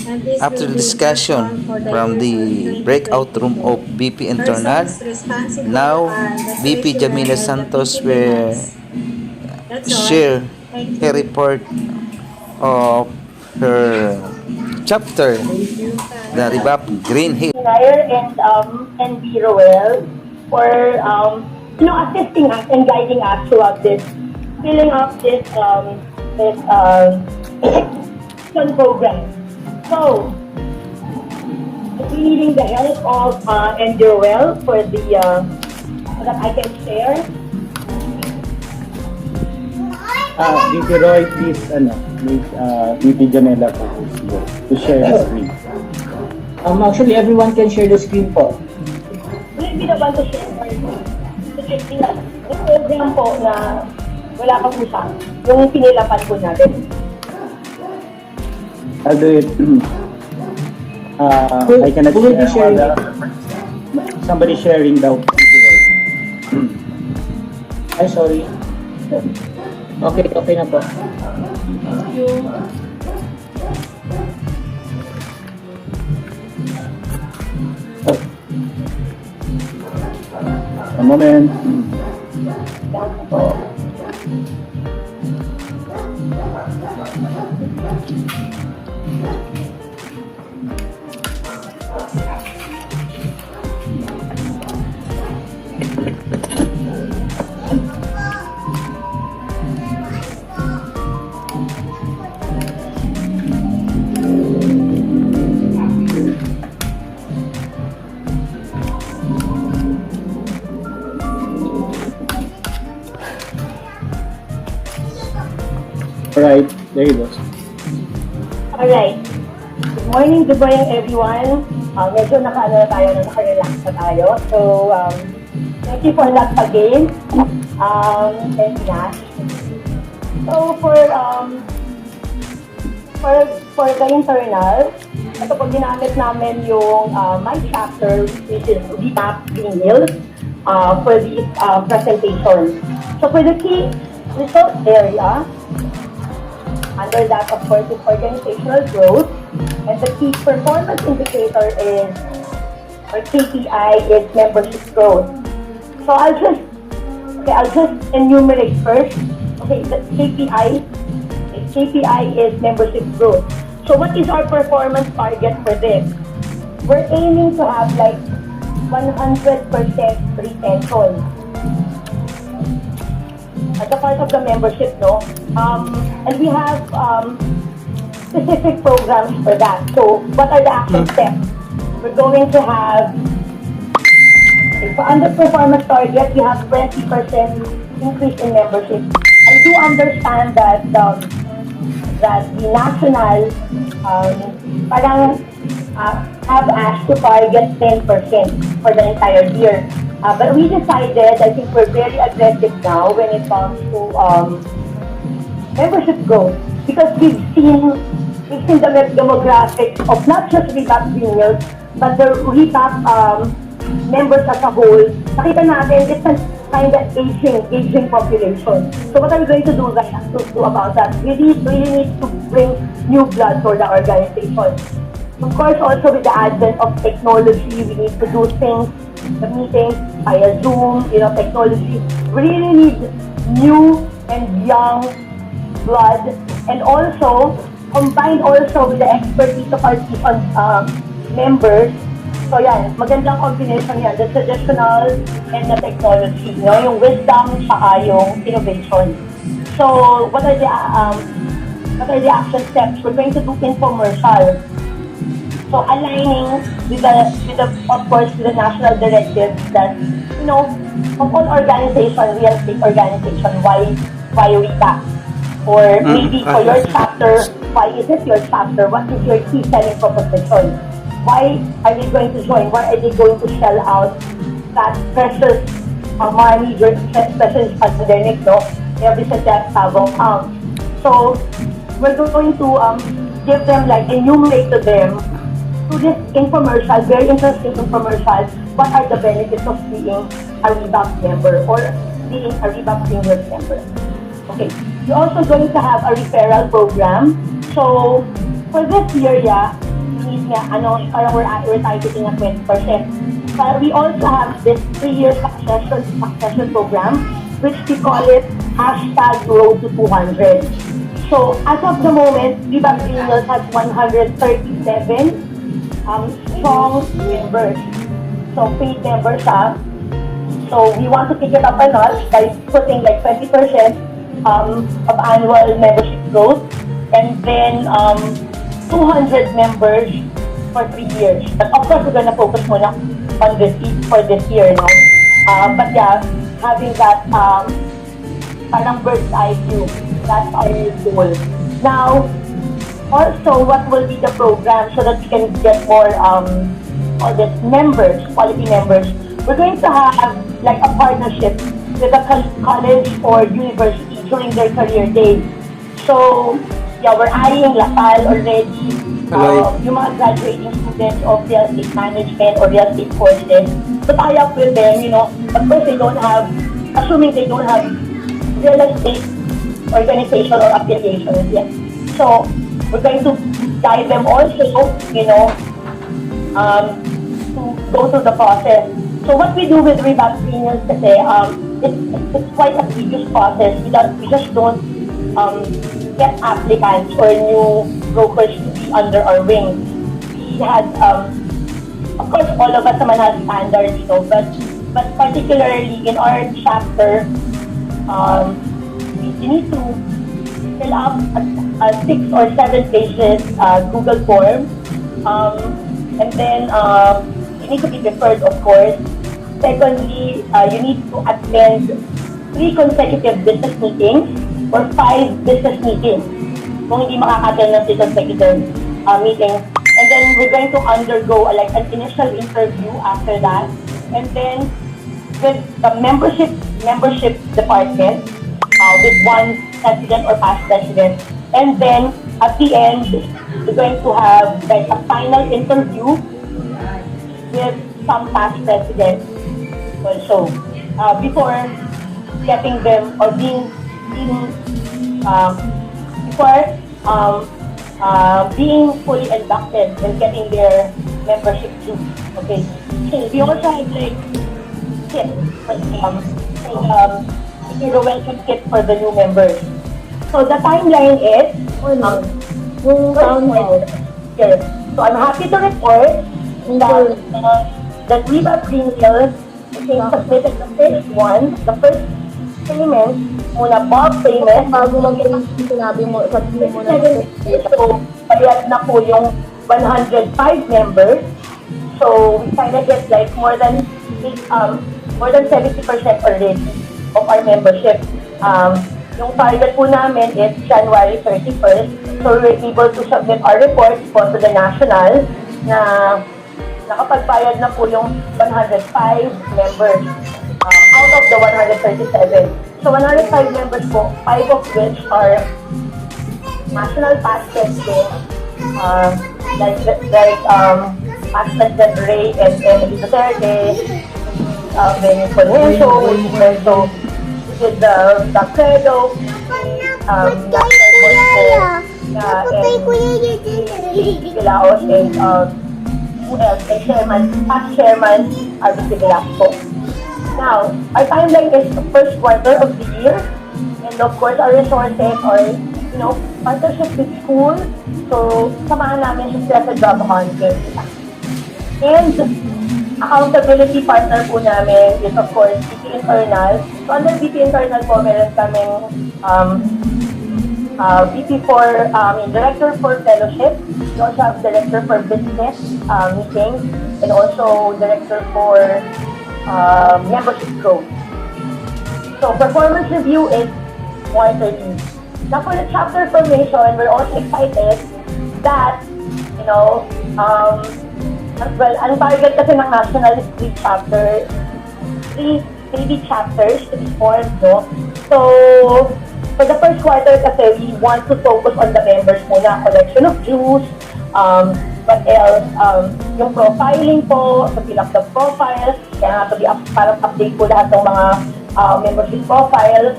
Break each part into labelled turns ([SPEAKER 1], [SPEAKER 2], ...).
[SPEAKER 1] After the discussion from the breakout room of VP Internal, now VP Jamela Santos will share her report of her chapter, the Rebap Greenhills.
[SPEAKER 2] Nyre and B. Roel for assisting us and guiding us throughout this filling up this program. So we're needing the help of and Roel for the so that I can share.
[SPEAKER 3] VP Roy, please, VP Jamela po to share the screen.
[SPEAKER 4] Actually, everyone can share the screen po.
[SPEAKER 2] Will it be the one to share? Yung program po na wala pa po siya, yung pinilapan po natin.
[SPEAKER 3] I'll do it. I cannot
[SPEAKER 4] Who will be
[SPEAKER 3] share.
[SPEAKER 4] sharing?
[SPEAKER 3] Somebody sharing daw.
[SPEAKER 4] Ay, sorry. Okay na po.
[SPEAKER 3] A moment. Alright, there you go.
[SPEAKER 2] Alright. Good morning everyone. Medyo naka-relax na tayo. So, thank you for that again. And Nash. So, for the internal, ito po ginamit namin yung my chapter, which is VP Greenhills, for this presentation. So, for the key result area, under that, of course, is organizational growth, and the key performance indicator is, or KPI, is membership growth. So I'll just enumerate first. Okay, the KPI is membership growth. So what is our performance target for this? We're aiming to have like 100% retention as a part of the membership, no? And we have specific programs for that. So, what are the action steps? We're going to have, for under performance target, we have 20% increase in membership. I do understand that that the national have asked to target 10% for the entire year. But we decided, I think we're very aggressive now when it comes to membership growth, because we've seen the demographics of not just Rebap Greenhills, but the Rebap members as a whole. Nakita natin, it's a kind of aging population. So what are we going to do about that? We really need to bring new blood for the organization. Of course, also with the advent of technology, we need to do things, the meetings via Zoom, technology. We really need new and young blood, and also combined also with the expertise of our members. So yan, magandang combination yan, the traditional and the technology, yung wisdom saka yung innovation. So what are the action steps? We're going to do infomercial. So aligning with the of course with the national directives that of all organization, real estate organization, why Rebap? Or maybe for your chapter, why is it your chapter? What is your key selling proposition? Why are they going to join? Why are they going to shell out that precious money, especially pandemic, no? Every suggest account. So we're going to give them, like, enumerate to them through this infomercial, very interesting infomercial, what are the benefits of being a Rebap member or being a Rebap Greenhills member. Okay, we're also going to have a referral program. So for this year, nga, parang we're targeting at 20%. But we also have this 3-year succession program, which we call it #Road to 200. So as of the moment, Rebap Greenhills has 137 strong members. So paid members siya. So we want to pick it up a notch by putting like 20% of annual membership growth, and then 200 members for 3 years. But of course, we're gonna focus muna on this for this year, no? But yeah, having that parang bird's eye view, that's our goal. Now, also, what will be the program so that we can get more all these members, quality members? We're going to have like a partnership with a college or university during their career days. So, yeah, we're eyeing Lapal already. Yung mga graduating students of real estate management or real estate courses. So tie up with them, of course they don't have, assuming they don't have real estate organization or affiliations yet. So, we're going to guide them also, to go through the process. So what we do with Rebap Greenhills kasi, it's quite a tedious process. We just don't get applicants or new brokers to be under our wing. We had, of course, all of us naman have standards, but particularly in our chapter, we need to fill up a 6 or 7 pages Google form, and then you need to be referred, of course. Secondly, you need to attend 3 consecutive business meetings or 5 business meetings kung hindi makaka-attend ng 3 consecutive meetings. And then we're going to undergo like an initial interview after that. And then with the membership department, with one president or past president. And then at the end, we're going to have like a final interview with some past presidents also before getting them or being fully inducted and getting their membership too. Okay. So we also have like kit the welcome kit for the new members. So the timeline is here. So I'm happy to report that Rebap Greenhills submitted the first payment, bulk payment.
[SPEAKER 5] Bago sinabi mo, sabihin mo na.
[SPEAKER 2] So, payat na po yung 105 members. So, we kind of get like more than 70% already of our membership. Yung target po namin is January 31st. So, we're able to submit our reports po to the national na nakapagbayad na po yung 105 members out of the 137. So 105 members po, 5 of which are national past presidents, like past President Ray and Duterte, Benny Convencio, also with the Credo, Pilaos, and who else? Past chairman, RBC Velasco. Now, our timeline is the first quarter of the year, and of course, our resources are, partnership with school, so samahan namin siya sa job hunting. And accountability partner po namin is of course VP-Internal. So under VP-Internal po, meron kaming Director for Fellowship. We also have Director for Business Meetings, and also Director for membership growth. So performance review is quarterly. Now for the chapter formation, we're also excited that, ang target kasi ng national is 3 chapters, 3 chapters to be formed, no? So, for the first quarter kasi, we want to focus on the members muna, collection of dues, what else, yung profiling po, to fill up the profiles, kaya nga to be parang update po lahat ng mga membership profiles,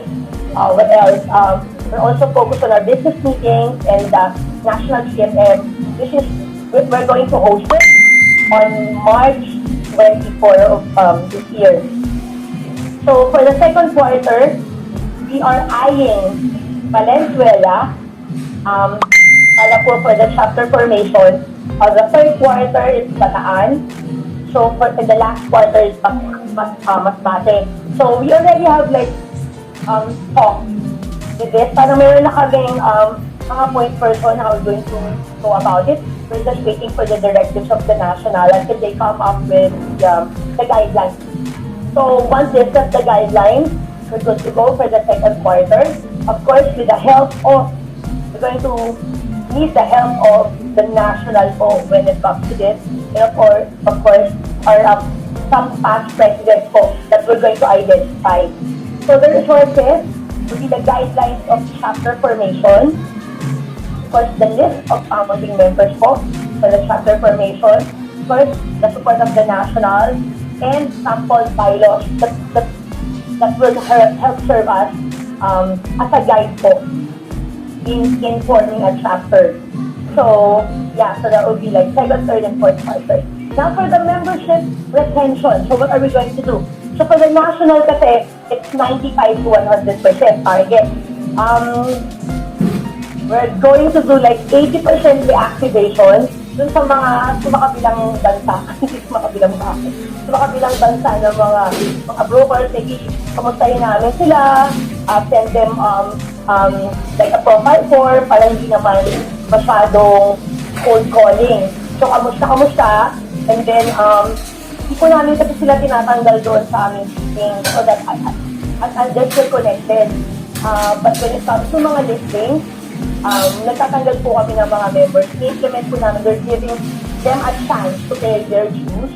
[SPEAKER 2] what else, we're also focused on our business meetings and the national CMM, which is we're going to host it on March 24 of this year. So for the second quarter, we are eyeing Valenzuela para po for the chapter formation. The third quarter is Bataan. So for the last quarter is Masbate. So we already have like talk with this. Parang meron na kaming mga point person how we're going to go about it. We're just waiting for the directives of the national until they come up with the guidelines. So once they set the guidelines, we're good to go for the second quarter. Of course, with the help of, we're going to need the help of the national po when it comes to this. And of course, our some past presidents po that we're going to identify. So the resources will be the guidelines of chapter formation. Of course, the list of founding members po for the chapter formation. Of course, the support of the national and sample bylaws that will help serve us as a guide po in forming a chapter. So, yeah, so that would be like second, third, and fourth quarter. Now for the membership retention, so what are we going to do? So for the national kasi, it's 95 to 100% target. We're going to do like 80% reactivation dun sa makabilang bansa, hindi makabilang bakit. Makabilang bansa ng mga brokers, maybe kamustahin namin sila, send them like a profile form para hindi naman masyadong cold calling. So kamusta, and then hindi po namin kasi sila tinatanggal doon sa aming listing so that unless we're connected. But when it comes to mga listings, nagtatanggal po kami ng mga members. I-implement po namin, we're giving them a chance to pay their dues.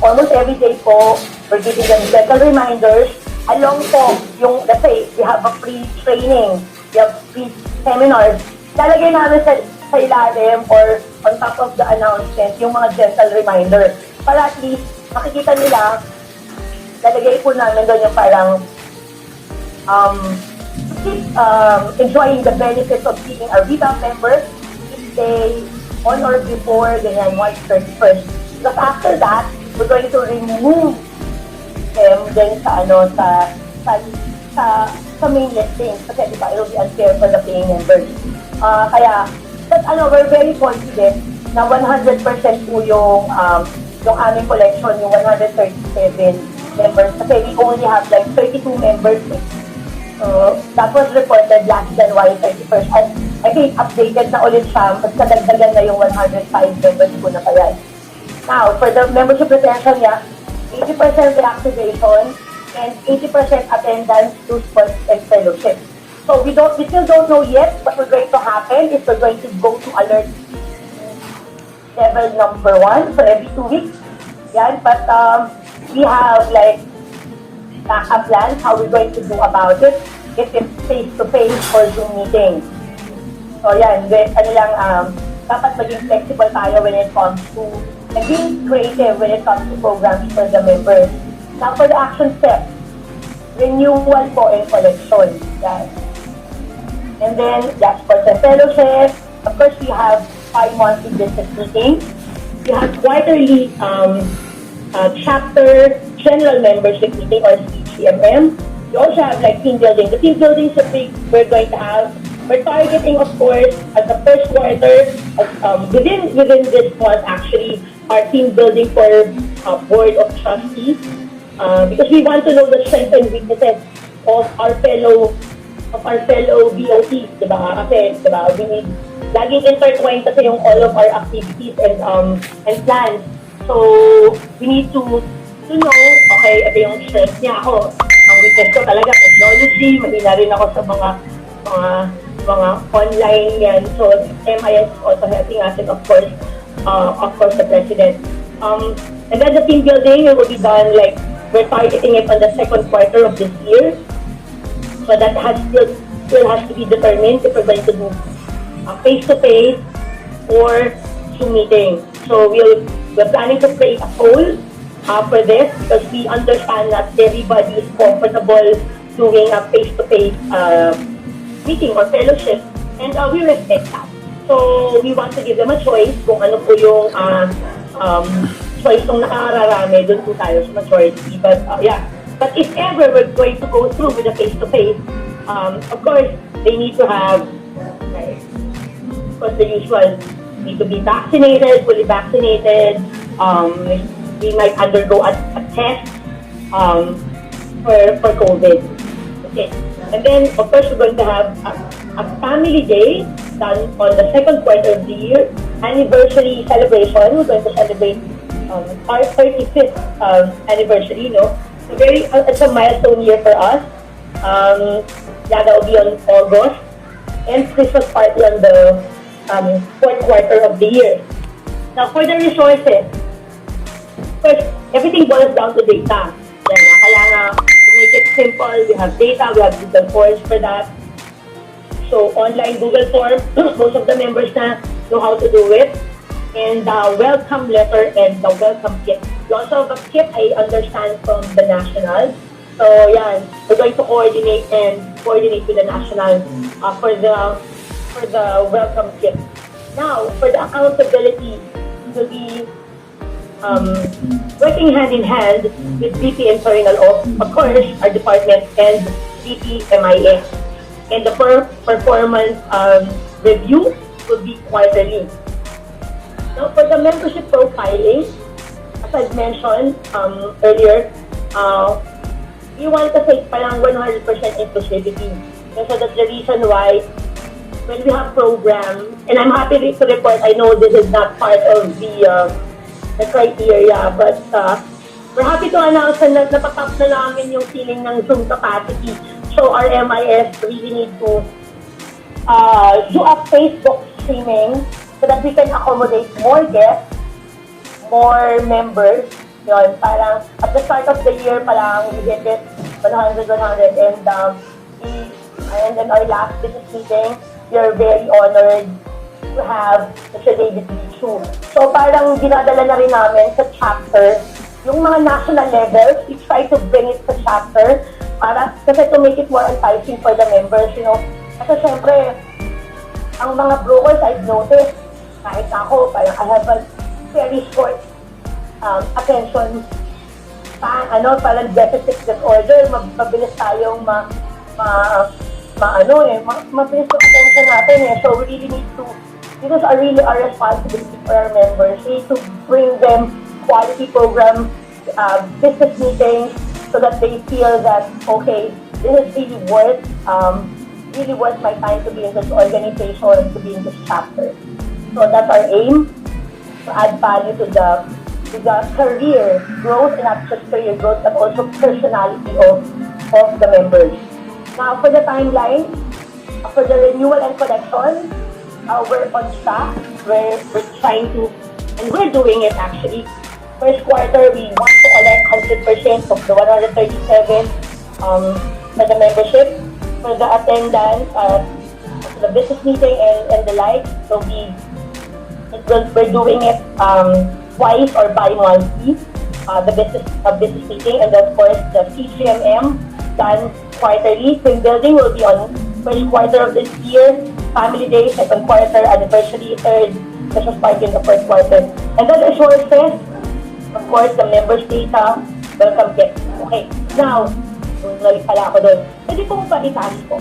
[SPEAKER 2] Almost every day po, we're giving them gentle reminders. Along po, yung, let's say, we have a free training, we have free seminars. Lalagay namin sa ilalim or on top of the announcement, yung mga gentle reminder. Para at least, makikita nila, lalagay po namin doon yung parang, keep enjoying the benefits of being a Rebap member if they on or before ganyan March 31st. Because after that, we're going to remove them then sa main listing. Kasi diba, it will be unfair for the paying members. Kaya, but we're very confident na 100% po yung aming collection, yung 137 members. Kasi we only have like 32 members. That was reported last January 31st. And I think updated na ulit siya. Mas kadagdagan na yung 105 members po na kaya. Now, for the membership retention niya, 80% reactivation and 80% attendance to sports and fellowship. So we still don't know yet what we're going to happen if we're going to go to alert level number 1 for every 2 weeks. Yan, but we have like backup plans how we're going to do about it if it's face-to-face or Zoom meeting. So yan, dapat maging flexible tayo when it comes to being creative when it comes to programs for the members. Now for the action step, renewal po and collection. Yan. And then, sports and fellowship. Of course, we have 5 monthly business meetings. We have quarterly chapter general membership meeting or CGMM. We also have like team building. The team building is a big we're going to have. We're targeting, of course, at the first quarter, within this month actually, our team building for board of trustees. Because we want to know the strengths and weaknesses of our fellow BOTs, diba? Kasi, diba, we need laging intertwined kasi yung all of our activities and plans. So, we need to know, okay, ito yung strength niya. Ako, ang weakness ko talaga, technology, mahina rin ako sa mga online yan. So, MIS also helping us and of course, the president. And then the team building will be done like, we're targeting it on the second quarter of this year. So that still has to be determined if we're going to do face-to-face or Zoom meeting. So we're planning to create a poll for this because we understand that everybody is comfortable doing a face-to-face meeting or fellowship, and we respect that. So, we want to give them a choice kung ano po yung choice ng nakararami, doon po tayo sa majority. But, yeah. But if ever we're going to go through with a face-to-face, of course, they need to have, of course, the usual, need to be vaccinated, fully vaccinated. We might undergo a test for COVID. Okay. And then, of course, we're going to have a family day done on the second quarter of the year, anniversary celebration. We're going to celebrate our 35th anniversary, no? So it's a milestone year for us. Yeah, that will be on August. And Christmas party on the fourth quarter of the year. Now, for the resources, first, everything boils down to data. Kaya nga, to make it simple, we have data, we have Google Forms for that. So, online Google Form, most of the members na know how to do it. And the welcome letter and the welcome kit. We also have a kit, I understand, from the national. So, yan, we're going to coordinate with the national for the welcome kit. Now, for the accountability, we'll be working hand in hand with VP-Internal of course, our department, and VP-MIS. And the performance review will be quarterly. Now, for the membership profiling, as I've mentioned earlier, we want to say parang 100% inclusivity. And so that's the reason why when we have programs, and I'm happy to report, I know this is not part of the criteria, but we're happy to announce na napatap na namin yung ceiling ng Zoom capacity. So our MIS really need to do a Facebook streaming so that we can accommodate more guests, more members. Yun, parang at the start of the year palang we hit it 100, and then our last business meeting, we are very honored to have Mr. David Lichu. So parang dinadala na rin namin sa chapter, yung mga national levels, we try to bring it sa chapter para kasi to make it more enticing for the members, you know. Kasi syempre, ang mga brokers I've noticed, kahit ako, parang I have a very short attention parang deficit disorder, mabilis tayong mabilis yung attention natin eh. So we really need to, this is really our responsibility for our members. We need to bring them quality programs, business meetings, so that they feel that, okay, this is really worth my time to be in this organization, to be in this chapter. So that's our aim, to add value to the career growth, and not just career growth, but also personality of the members. Now, for the timeline, for the renewal and collection, we're on track. We're trying to, and we're doing it actually. First quarter, we want to collect 100% of the 137 for the membership. For the attendance, the business meeting and the like, so we're doing it twice or bi-monthly, the business meeting, and of course the CGMM done quarterly. Team building will be on first quarter of this year, family day, second quarter, anniversary, third, Christmas party in the first quarter. And then the resources, of course, the members data, welcome kit. Okay, now, nalik pala ako doon. Pwede pong pa-itaas po.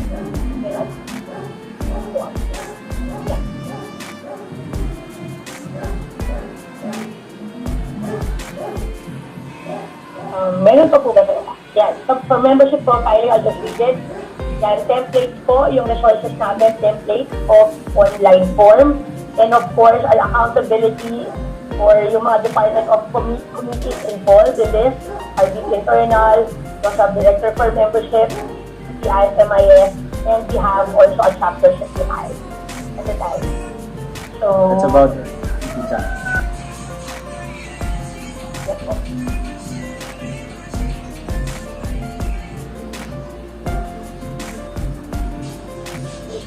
[SPEAKER 2] Meron pa po ba ito? Yan. So, for membership profiling, I'll just read it. Yan, templates po, yung resources natin, template of online form. And of course, our accountability for yung mga department of committees involved in this, our VP-Internal, we also have Director for Membership, the MIS, and we have also a chapter 65 at the time. So,
[SPEAKER 3] That's about it.
[SPEAKER 2] Yes po.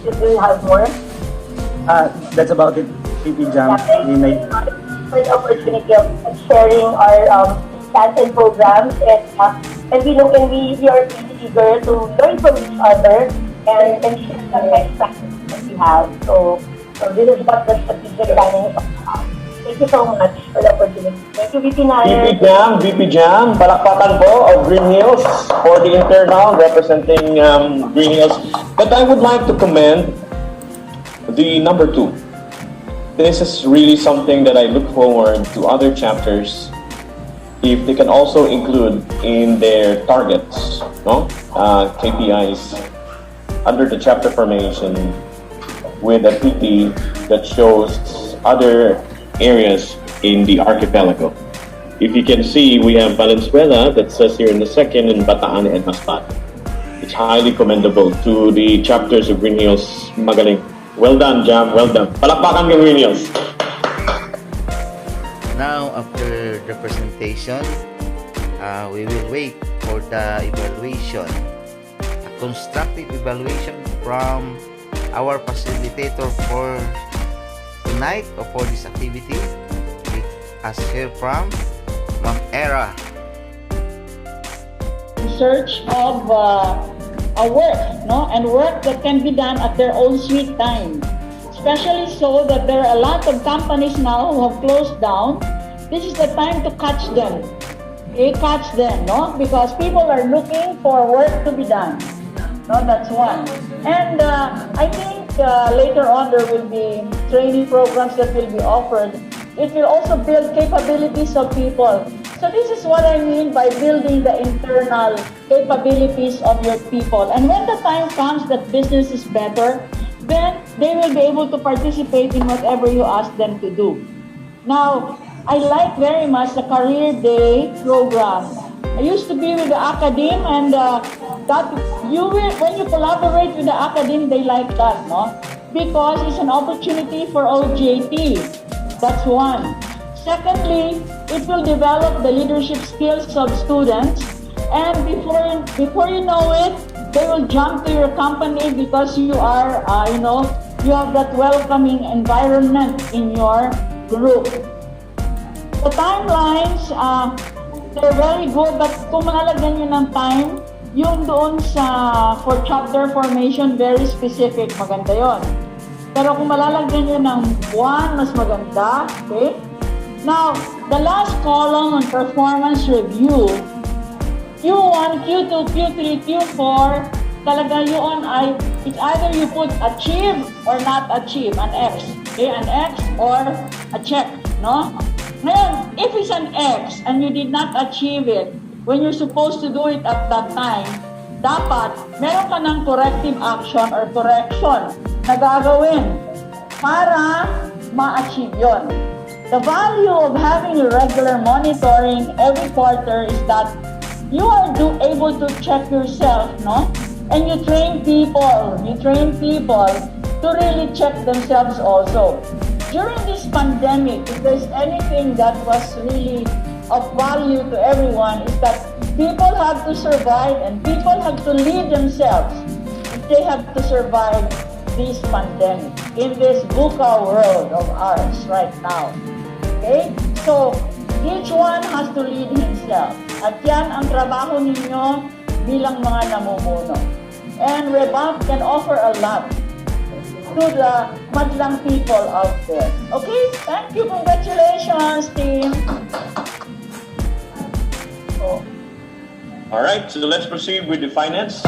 [SPEAKER 2] Do you have more?
[SPEAKER 3] That's about it, VP Jam.
[SPEAKER 2] For the opportunity of sharing our plans and programs, and we are really eager to learn from each other and share the best practices that we have. So So this is what the strategic planning is about. Thank you so much for the opportunity. Thank you, VP Nyre.
[SPEAKER 6] VP Jam, palakpakan po of Greenhills for the internal representing Greenhills. But I would like to commend the number 2. This is really something that I look forward to other chapters if they can also include in their targets, no, KPIs under the chapter formation with a PT that shows other areas in the archipelago. If you can see, we have Valenzuela that says here in the second, and Bataan and Masbate. It's highly commendable to the chapters of Greenhills. Magaling. Well done, Jam. Well done. Palakpakan ng Greenhills.
[SPEAKER 1] Now, after the presentation, we will wait for the evaluation. A constructive evaluation from our facilitator for tonight or for this activity. Let us hear from Ma'am Era.
[SPEAKER 7] In search of a work, no, and work that can be done at their own sweet time. Especially so that there are a lot of companies now who have closed down. This is the time to catch them. Okay, catch them, no, because people are looking for work to be done. No, that's one. And I think later on there will be training programs that will be offered. It will also build capabilities of people. So this is what I mean by building the internal capabilities of your people. And when the time comes that business is better, then they will be able to participate in whatever you ask them to do. Now, I like very much the Career Day program. I used to be with the academe, and that you will, when you collaborate with the academe, they like that, no? Because it's an opportunity for OJT. That's one. Secondly, it will develop the leadership skills of students, and before you know it, they will jump to your company because you are, you have that welcoming environment in your group. The timelines, they're very good, but kung malalagyan nyo ng time, yung doon for chapter formation, very specific, maganda yon. Pero kung malalagyan nyo ng buwan, mas maganda, okay? Now, the last column on performance review, Q1, Q2, Q3, Q4, talaga yun ay, it's either you put achieve or not achieve, an X, okay? An X or a check, no? Ngayon, if it's an X and you did not achieve it when you're supposed to do it at that time, dapat meron ka ng corrective action or correction na gagawin para ma-achieve yon. The value of having a regular monitoring every quarter is that you are able to check yourself, no? And you train people to really check themselves also. During this pandemic, if there's anything that was really of value to everyone, is that people have to survive and people have to lead themselves if they have to survive this pandemic in this VUCA world of ours right now. Okay? So, each one has to lead himself. At yan ang trabaho ninyo bilang mga namumuno. And Rebap can offer a lot to the madlang people out there. Okay? Thank you. Congratulations, team.
[SPEAKER 6] All right, so let's proceed with the finance.